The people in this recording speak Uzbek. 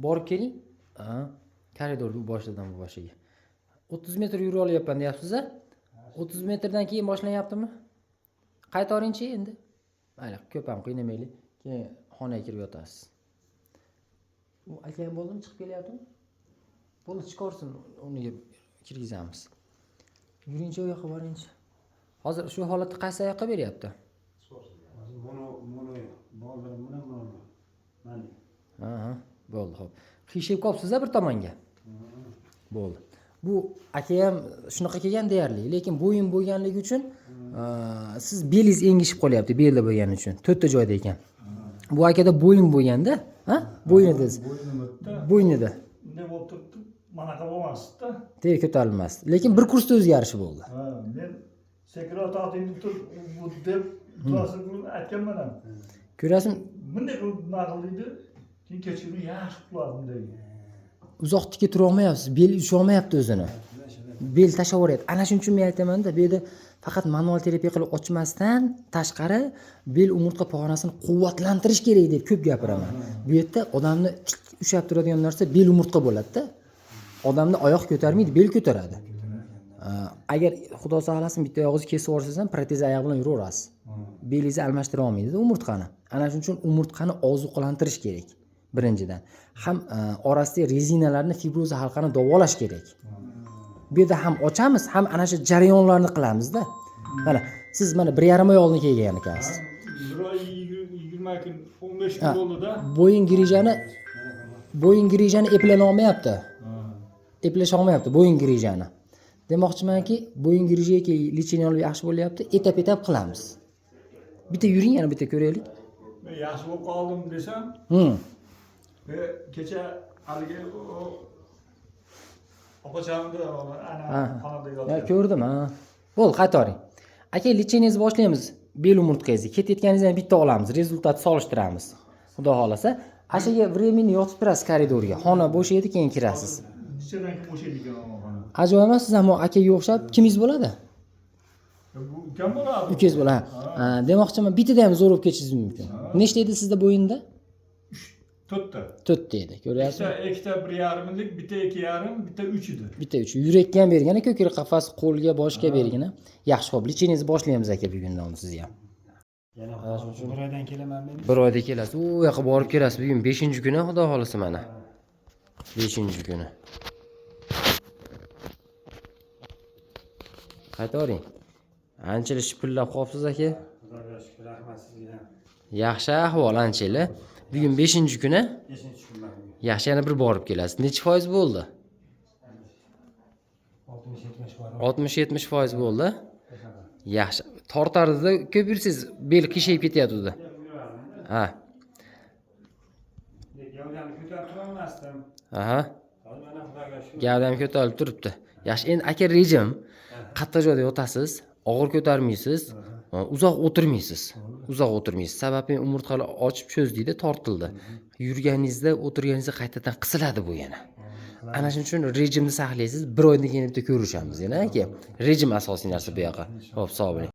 Borib keling. Koridorni boshidan bu boshiga. 30 metr yura olyapman deyapsiz-a? 30 metrdan keyin boshlanyaptimi? Qaytaringchi endi. Mayli, ko'p ham qiynamaylik. Keyin xonaga kirib yotasiz. U akam bo'ldimi, chiqib kelyaptimi? Bo'ldi, chiqarsin, uniga kirgizamiz. Yuringchi, u yoqqa boringchi. Hozir shu holatda qaysi oyoqqa beryapti? Buni mana. Aha, bo'ldi, xo'p. Qiyshib qolibsiz-a bir tomonga. Bo'ldi. Bu aka ham shunaqa kelgan deyarli, lekin bo'yin bo'lganligi uchun siz belingiz engishib qolyapti, belda bo'lgani uchun. To'rtta joyda ekan. Bu akada bo'yin bo'lganda, ha? Bo'ynida. Bo'ynida. Bunday bo'lib turibdi, manaqa bo'lmasdi-da. Teg ko'tarilmasdi. Lekin bir kursda o'zgarishi bo'ldi. Men sekretariyni deb turasini aytganman ham. Ko'rasizmi? Bunday qilib naqllaydi, keyin kechirib yaxshi qiladi bunday. Uzoq tikka tura olmayapsiz, bel usha olmayapti o'zini. Bel tashlaveryapti. Ana shuning uchun men aytaman-da, bu yerda faqat manual terapiya qilib ochmasdan tashqari bel umurtqa pog'onasini quvvatlantirish kerak deb ko'p gapiraman. Bu yerda odamni ushlab turadigan narsa bel umurtqa bo'ladi-da. Odamni oyoq ko'tarmaydi, bel ko'taradi. Agar xudo saqlasin bitta oyog'ingizni kesib yuborsangiz ham protez oyoq bilan yuraverasiz. Belingizni almashtira olmaydi umurtqani. Ana shuning uchun umurtqani ozuqalantirish kerak. Birinchidan, ham orasidagi rezinalarni fibroza halqani davolash kerak. Bu yerda ham ochamiz, ham ana shu jarayonlarni qilamiz-da. Mana siz mana 1,5 oy oldin kelgan ekansiz. 20 kun, 15 kun bo'ldi-da. Bo'yin grijani eplana olmayapti. Eplash olmayapti bo'yin grijani. Demoqchimanki, bo'yin grijaga lecheniya olib yaxshi bo'lyapti, etap-etap qilamiz. Bitta yuring, yana bitta ko'raylik. Men yaxshi bo'lib qoldim desam, kecha haligi opachamni ana xonada yotgan. Ko'rdim, ha. Bo'l, qaytaring. Aka, lecheniyangizni boshlaymiz. Bel umurtqangizni ketayotganingizni ham bitta olamiz, rezultat solishtiramiz. Xudo xolasa, ashaga времени yotib turasiz koridorga. Xona bo'sh edi, keyin kirasiz. Ichdan kim bo'sh edi ekan xona. Ajoyib emas, siz ham akaga o'xshab kimingiz bo'ladi? Bu ukam bo'ladi. Ukangiz bo'ladi. Demoqchiman, bitada ham zo'r bo'lib ketishingiz mumkin. Nechta edi sizda bo'yinda? 4 edi. Ko'ryapsizmi? Ikkita 1,5lik, bitta 2,5, bitta 3 edi. Bitta 3. Yurakka ham bergan, ko'krak qafas, qo'lga, boshga bergan. Yaxshi, xo'p, lecheniyani boshlaymiz aka bugundan sizni ham. Yana bir oydan kelaman men. Bir oyda kelasiz. U yoqqa borib kelasiz. Bugun 5-kuni, xudo xolasa mana. 5-kuni. Qaytaring. Anchalik shipillab qolibsiz aka. Xudoga shukr, rahmat sizga. Yaxshi ahvol anchalik. Bugun 5-kuni. 5-kun. Yaxshi, yana bir borib kelasiz. Necha foiz bo'ldi? 60-70% bo'ldi. Yaxshi. Tortardida ko'p yursiz, bel qiyshayib ketyapti. Ha. Gavdani ko'tarib turolmasdim. Aha. Hozir mana xudoga shukr. Gavdam ko'tarilib turibdi. Yaxshi, endi aka rejim. Qattiq joyda yotasiz, og'ir ko'tarmaysiz, uzoq o'tirmaysiz. Sababi umurtqalar ochib cho'zdiydi, tortildi. Yurganingizda, o'tirganingizda qaytadan qisiladi bu yana. Ana shuning uchun rejimni saqlaysiz. 1 oydan keyin bitta ko'rishamiz yana aka. Rejim asosiy narsa bu yoqqa. Xo'p, sog' bo'ling.